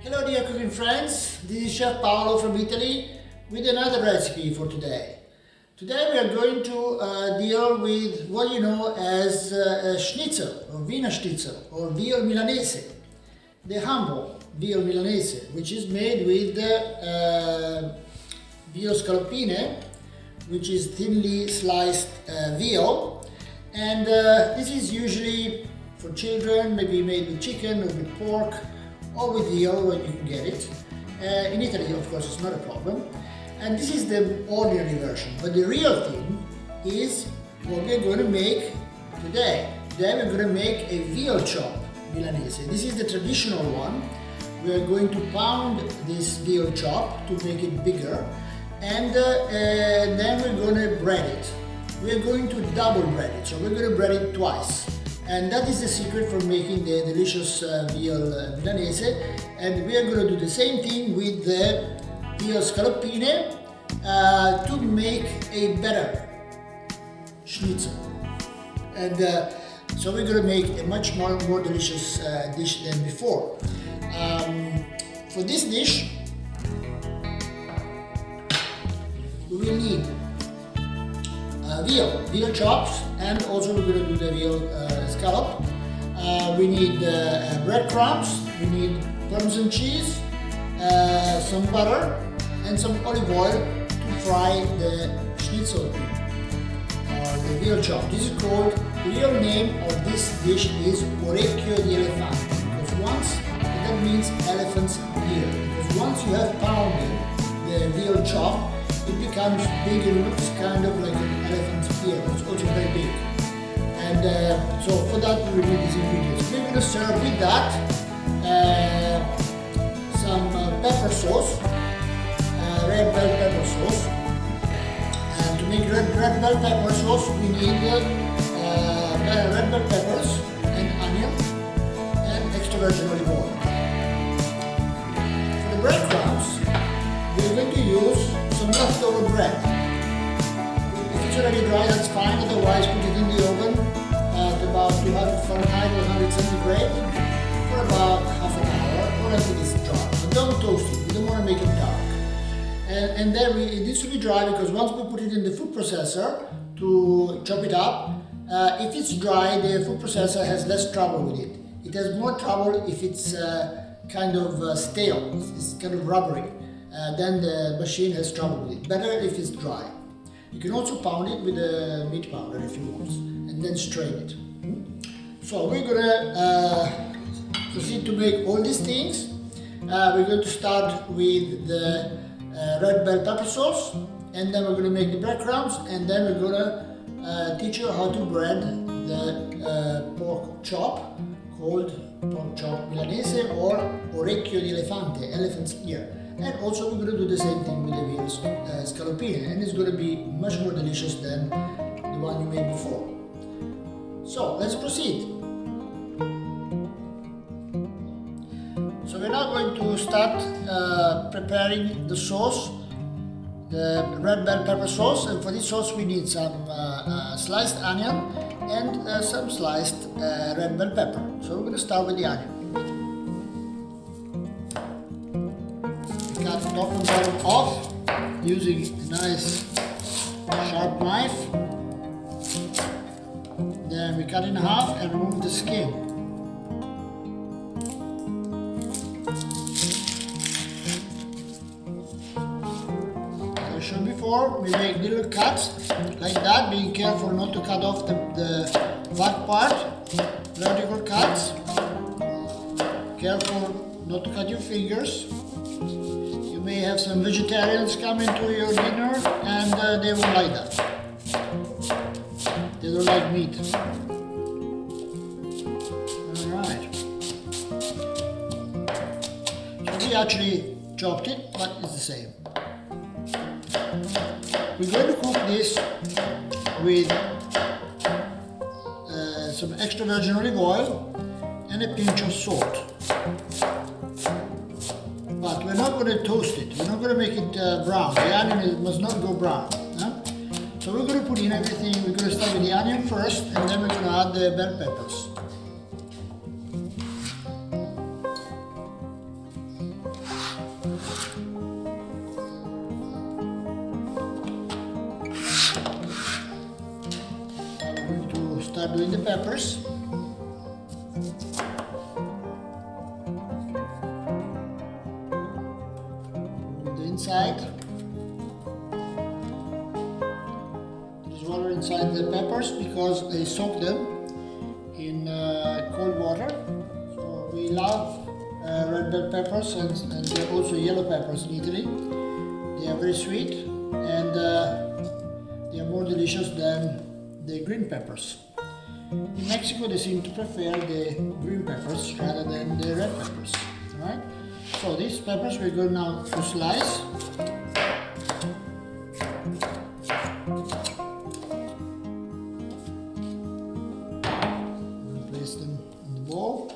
Hello dear cooking friends, this is Chef Paolo from Italy with another recipe for today. Today we are going to deal with what you know as schnitzel or Wiener schnitzel or veal Milanese, the humble veal Milanese, which is made with veal scaloppine, which is thinly sliced veal, and this is usually for children, maybe made with chicken or with pork or with veal when you can get it. In Italy, of course, it's not a problem. And this is the ordinary version. But the real thing is what we're going to make today. Today we're going to make a veal chop Milanese. This is the traditional one. We're going to pound this veal chop to make it bigger. And then we're going to bread it. We're going to double bread it. So we're going to bread it twice. And that is the secret for making the delicious veal Milanese. And we are going to do the same thing with the veal scaloppine to make a better schnitzel. And so we're going to make a much more delicious dish than before. For this dish, we will need veal chops, and also we're going to do the veal scallop. We need breadcrumbs, we need Parmesan cheese, some butter, and some olive oil to fry the schnitzel, the veal chop. This is called, the real name of this dish is orecchio di elefante, because that means elephant's ear. Because once you have pounded the veal chop, it becomes big and looks kind of like an elephant's ear. It's also very big. And so for that we will need these ingredients. We're going to serve with that some pepper sauce, red bell pepper sauce. And to make red bell pepper sauce we need red bell peppers and onion and extra virgin olive oil. For the breadcrumbs, we're going to use some leftover bread. If it's already dry, that's fine, otherwise put it in the oven at about 200 Fahrenheit or 100 centigrade for about half an hour or until it's dry. But don't toast it, we don't want to make it dark. And then it needs to be dry because once we put it in the food processor to chop it up, if it's dry, the food processor has less trouble with it. It has more trouble if it's kind of stale, it's kind of rubbery. Then the machine has trouble with it. Better if it's dry. You can also pound it with a meat pounder if you want, and then strain it. So we're gonna proceed to make all these things. We're going to start with the red bell pepper sauce, and then we're going to make the breadcrumbs, and then we're going to teach you how to bread the pork chop called pork chop Milanese or orecchio di elefante, elephant's ear. And also we're going to do the same thing with the veal scaloppine, and it's going to be much more delicious than the one you made before. So let's proceed. So we're now going to start preparing the sauce, the red bell pepper sauce, and for this sauce we need some sliced onion and some sliced red bell pepper. So we're going to start with the onion. Cut top and bottom off using a nice sharp knife. Then we cut in half and remove the skin. As I showed before, we make little cuts like that, being careful not to cut off the back part, vertical cuts. Careful not to cut your fingers. You may have some vegetarians come into your dinner and they won't like that. They don't like meat. Alright. So we actually chopped it, but it's the same. We're going to cook this with some extra virgin olive oil and a pinch of salt. But we're not going to toast it, we're not going to make it brown. The onion must not go brown. So we're going to put in everything. We're going to start with the onion first, and then we're going to add the bell peppers. start doing the peppers. The inside. There's water inside the peppers because they soak them in cold water. So we love red bell peppers and also yellow peppers in Italy. They are very sweet and they are more delicious than the green peppers. In Mexico they seem to prefer the green peppers rather than the red peppers. Alright? So these peppers we're going now to slice. Place them in the bowl.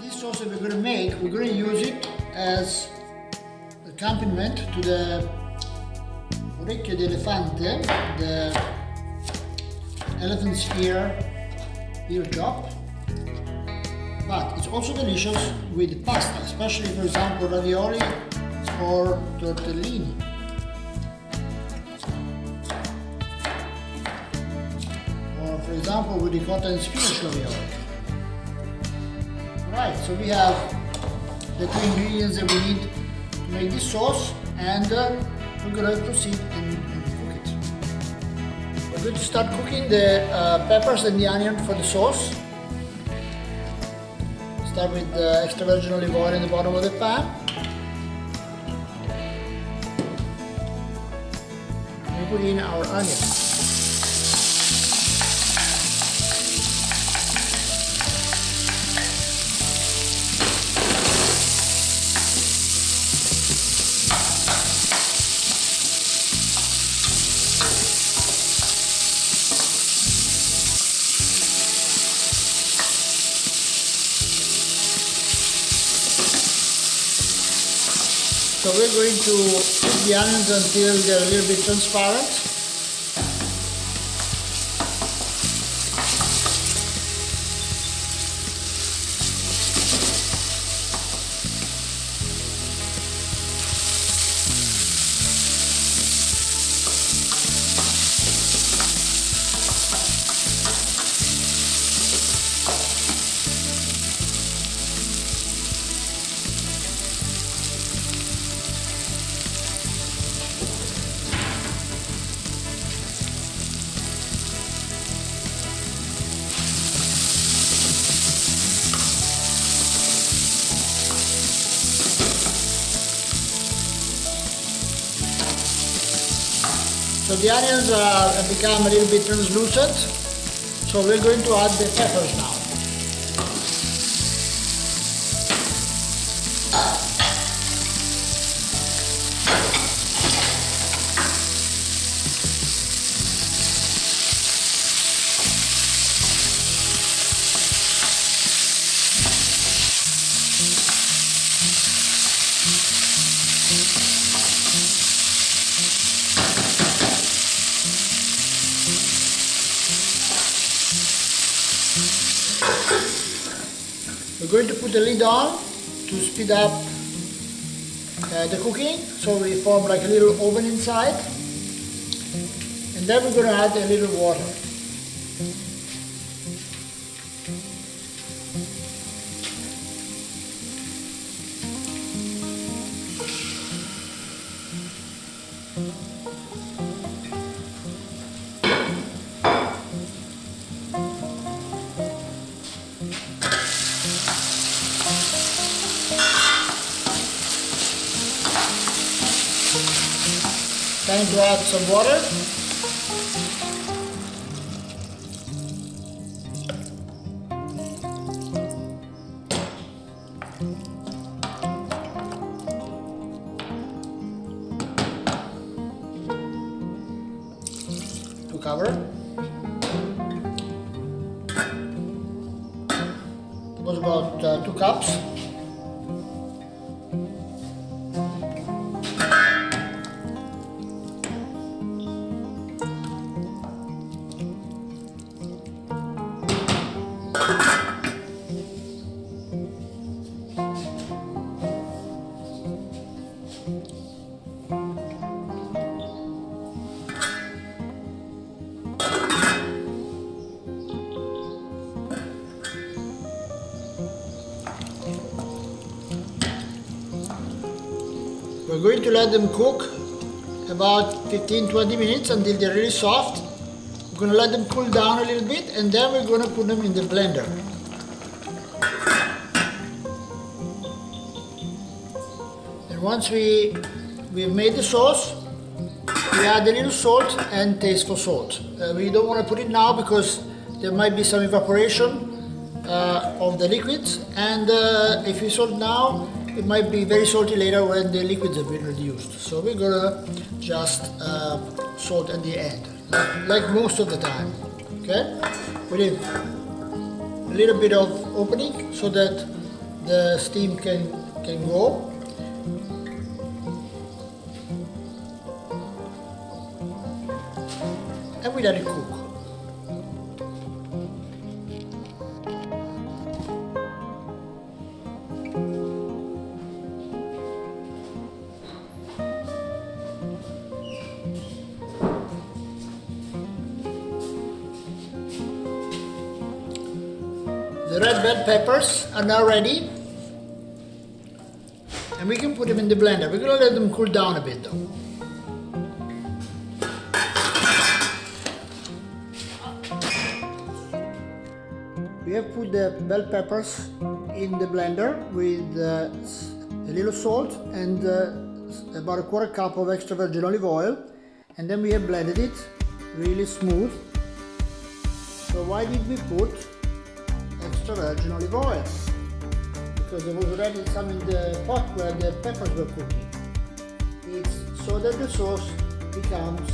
This sauce that we're going to make, we're going to use it as accompaniment to the orecchio di elefante, the elephant's ear chop. But it's also delicious with pasta, especially for example ravioli or tortellini. Or for example with ricotta and spinach ravioli. Right, so we have the two ingredients that we need to make this sauce, and we're going to proceed and cook it. We're going to start cooking the peppers and the onion for the sauce. Start with the extra virgin olive oil in the bottom of the pan. We put in our onions. So we're going to cook the onions until they're a little bit transparent. So the onions have become a little bit translucent, so we're going to add the peppers now. We're going to put the lid on to speed up the cooking, so we form like a little oven inside, and then we're going to add a little water. Time to add some water. To cover. It was about 2 cups. We're going to let them cook about 15-20 minutes until they're really soft. We're going to let them cool down a little bit, and then we're going to put them in the blender. And once we've made the sauce, we add a little salt and taste for salt. We don't want to put it now because there might be some evaporation of the liquids, and if you salt now, it might be very salty later when the liquids have been reduced. So we're gonna just salt at the end, like most of the time. Okay, we leave a little bit of opening so that the steam can go. And we let it cook. The red bell peppers are now ready, and we can put them in the blender. We're going to let them cool down a bit though. We have put the bell peppers in the blender with a little salt and about a quarter cup of extra virgin olive oil, and then we have blended it really smooth. So why did we put extra virgin olive oil? Because there was already some in the pot where the peppers were cooking. It's so that the sauce becomes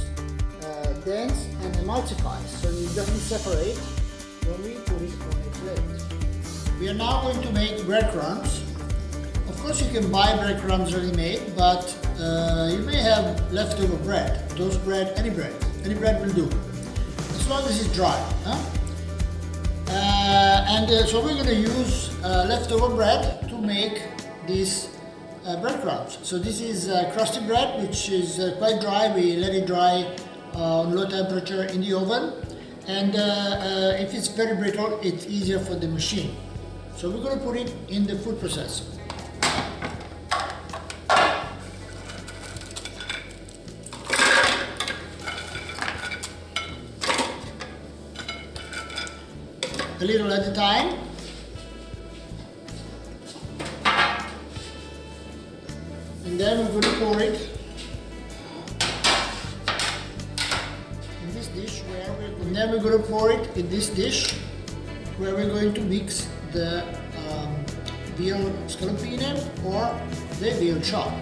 dense and emulsifies, so it doesn't separate when we put it on a plate. We are now going to make breadcrumbs. Of course you can buy breadcrumbs ready-made, but you may have leftover bread. Toast bread, any bread will do, as long as it's dry. So we're going to use leftover bread to make these breadcrumbs. So this is crusty bread, which is quite dry. We let it dry on low temperature in the oven, and if it's very brittle, it's easier for the machine. So we're going to put it in the food processor. A little at a time. And then we're going to pour it in this dish where we're going to mix the veal scaloppine or the veal chop.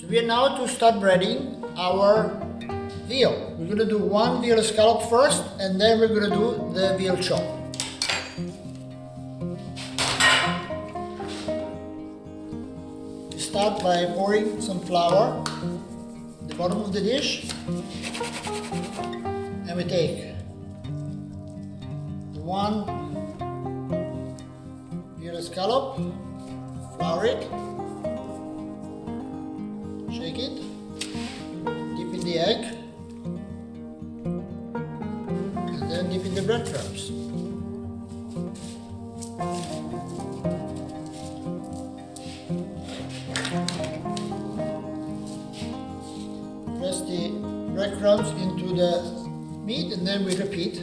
We are now to start breading our veal. We're going to do one veal scallop first, and then we're going to do the veal chop. We start by pouring some flour at the bottom of the dish, and we take the one veal scallop, flour it, shake it, dip in the egg, and then dip in the breadcrumbs. Press the breadcrumbs into the meat, and then we repeat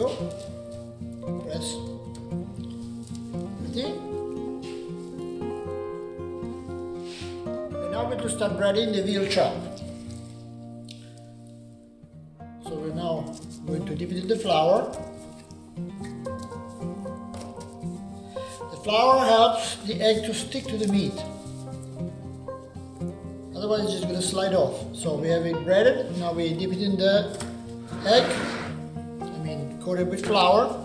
go. Press everything. And now we're going to start breading the veal chop. So we're now going to dip it in the flour. The flour helps the egg to stick to the meat. Otherwise it's just going to slide off. So we have it breaded. Now we dip it in the egg. Coat it with flour.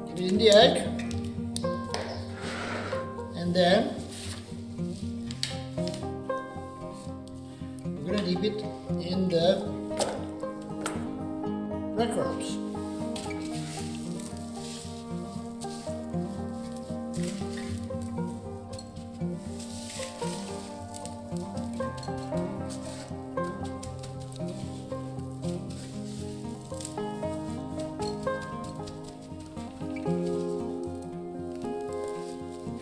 Dip it in the egg. And then we're going to dip it in the breadcrumbs.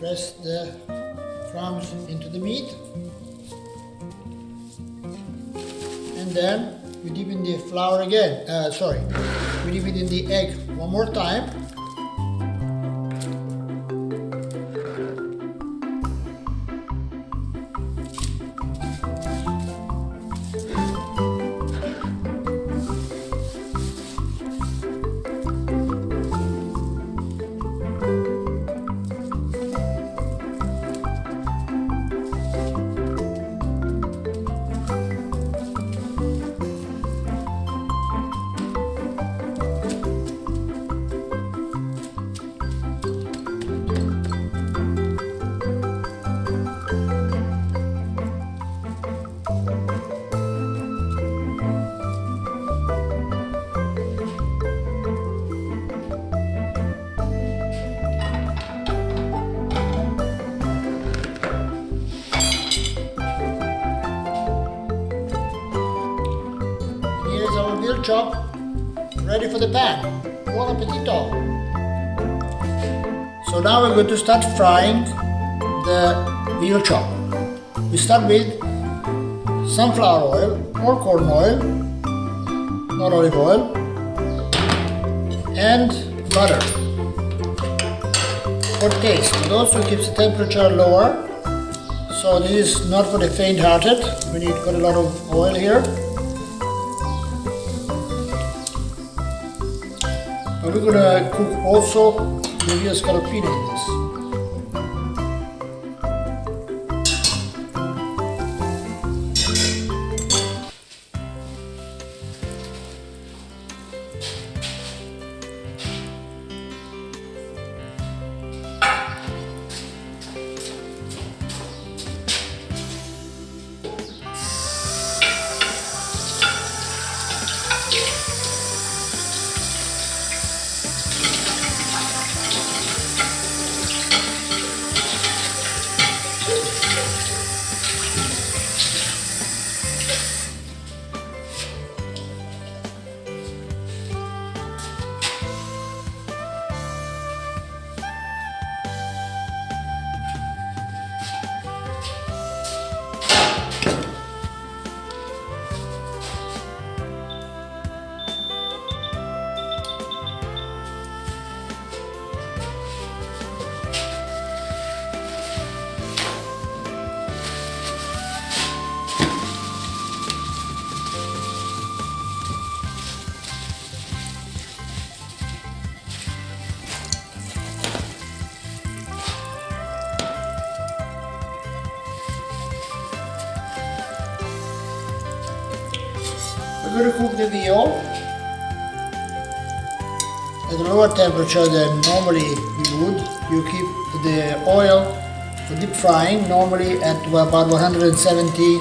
Press the crumbs into the meat, and then we dip in the flour again. We dip it in the egg one more time. Veal chop ready for the pan. Buon appetito! So now we're going to start frying the veal chop. We start with sunflower oil or corn oil, not olive oil, and butter for taste. It also keeps the temperature lower. So this is not for the faint-hearted. We need quite a lot of oil here. But we're gonna cook also the veal scaloppine in this. We're going to cook the veal at a lower temperature than normally we would. You keep the oil for deep frying normally at about 170,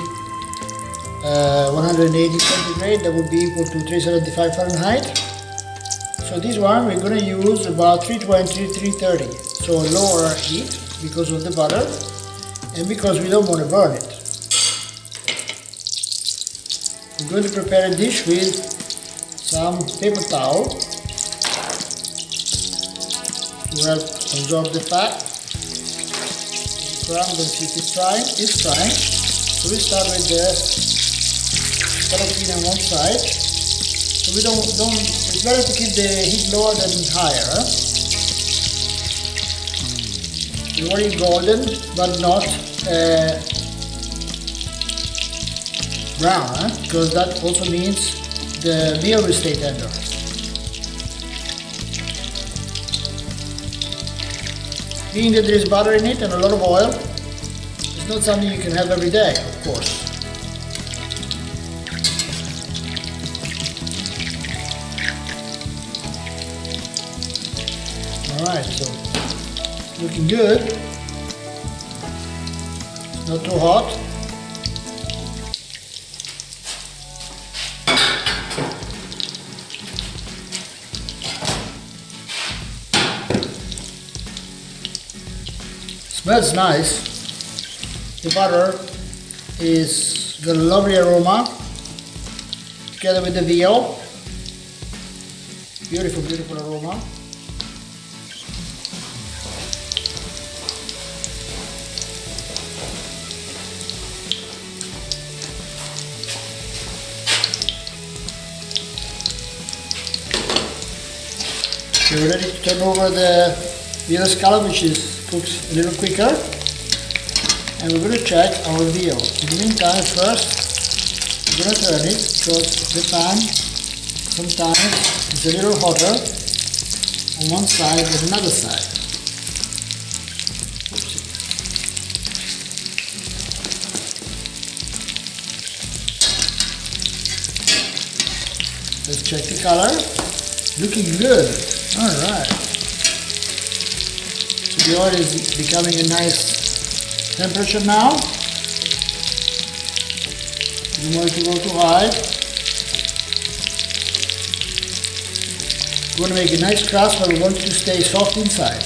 180 centigrade. That would be equal to 375 Fahrenheit. So this one we're going to use about 320, 330. So lower heat because of the butter and because we don't want to burn it. We're going to prepare a dish with some paper towel to help absorb the fat. The crumb and see if it's frying. It's frying. So we start with the scaloppine on one side. So we don't, it's better to keep the heat lower than higher. Huh? We want it golden, but not brown, huh? Because that also means the meal will stay tender. Being that there is butter in it and a lot of oil, it's not something you can have every day, of course. Alright, so looking good. Not too hot. Smells nice. The butter is got a lovely aroma together with the veal. Beautiful, beautiful aroma. Okay, we're ready to turn over the veal scallop, which is cooked a little quicker, and we're going to check our veal. In the meantime, first we're going to turn it because the pan sometimes is a little hotter on one side than another side. Let's check the color. Looking good. Alright. The oil is becoming a nice temperature now. You don't want it to go too high. We want to make a nice crust, but we want it to stay soft inside.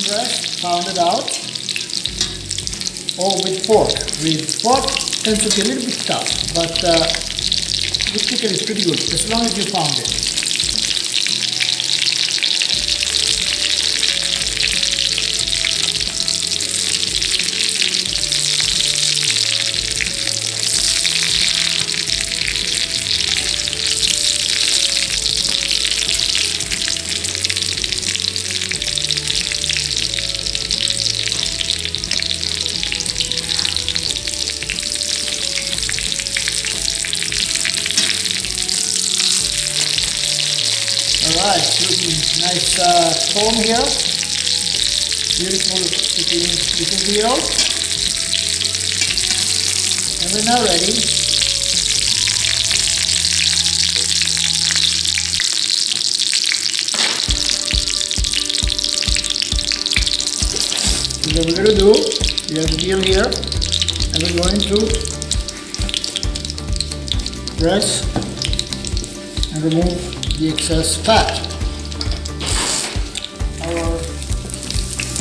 Breast pounded out, or with pork. With pork tends to be a little bit tough, but with chicken is pretty good as long as you pound it. Alright, looking nice foam here. Beautiful looking veal. And we're now ready. So what we're going to do, we have the veal here, and we're going to press and remove the excess fat.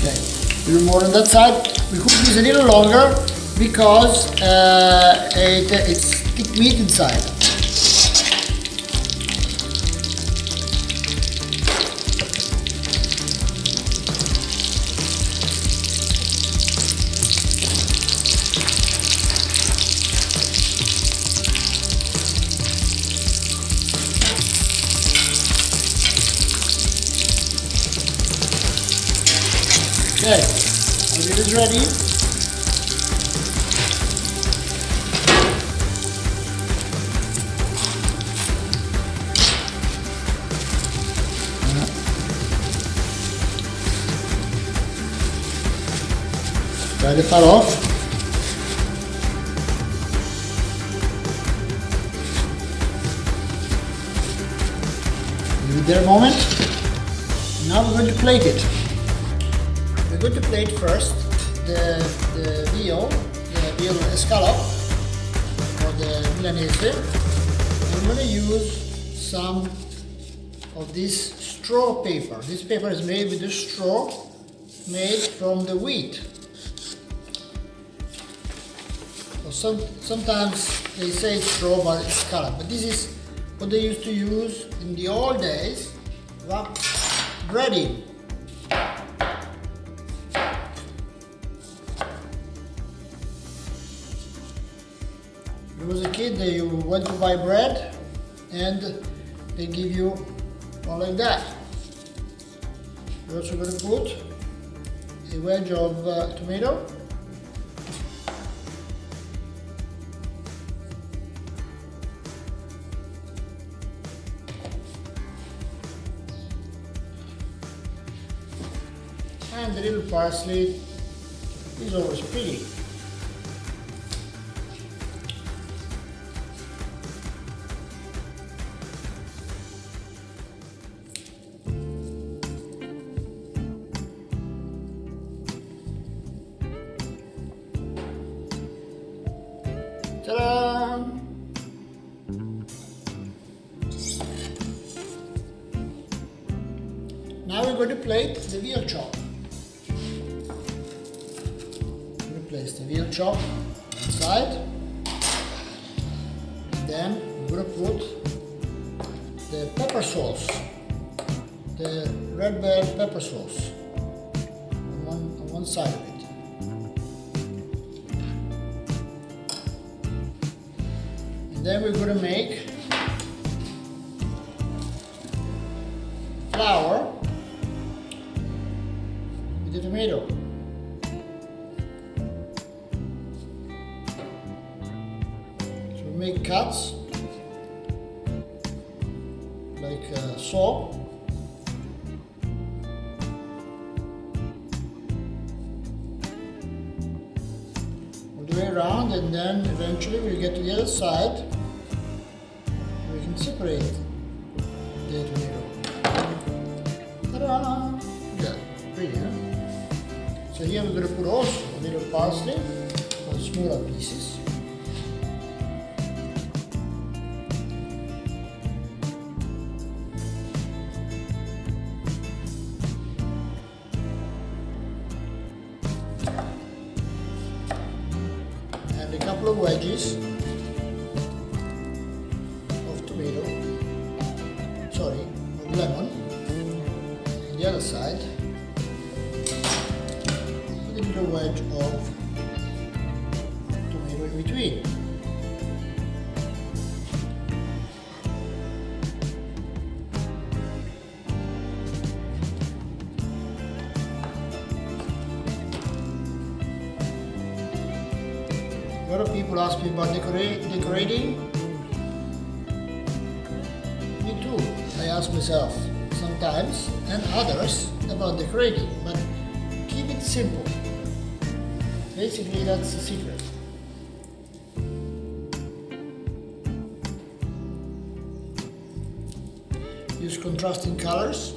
Okay, a little more on that side. We cook this a little longer because it's thick meat inside. Okay, our meat is ready. Try the fat off. Leave it there a moment. Now we're going to plate it. We're going to plate first the veal scallop or the Milanese. And I'm going to use some of this straw paper. This paper is made with the straw made from the wheat. So sometimes they say straw, but it's colored. But this is what they used to use in the old days, wrap bread in. When I was a kid, you went to buy bread and they give you one like that. We're also going to put a wedge of tomato. And the little parsley is always pretty. Ta-da! Now we're going to plate the veal chop. Place the veal chop inside. Then we're going to put the pepper sauce, the red bell pepper sauce on one side of it. And then we're going to make flour with the tomato. Make cuts like so, all the way around, and then eventually we'll get to the other side. We can separate the tomato. Ta-da! Yeah, pretty, huh? So here we're going to put also a little parsley on smaller pieces. A couple of wedges of tomato, of lemon, and the other side, a little wedge of tomato in between. A lot of people ask me about decorating. Me too. I ask myself sometimes and others about decorating, but keep it simple. Basically, that's the secret. Use contrasting colors.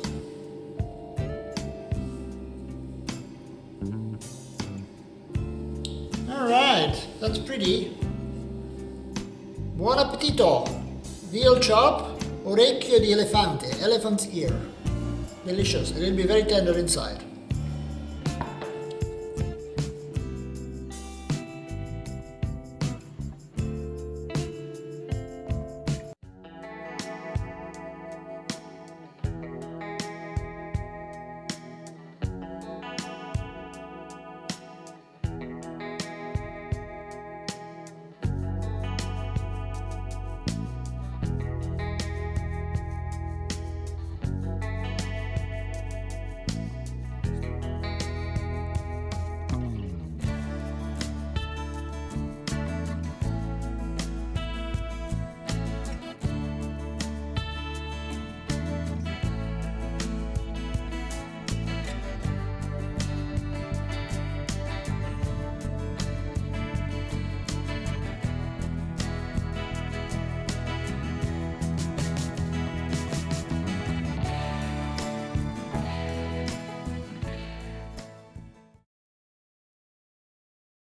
Alright, that's pretty. Buon appetito! Veal chop, orecchio di elefante, elephant's ear. Delicious, it will be very tender inside.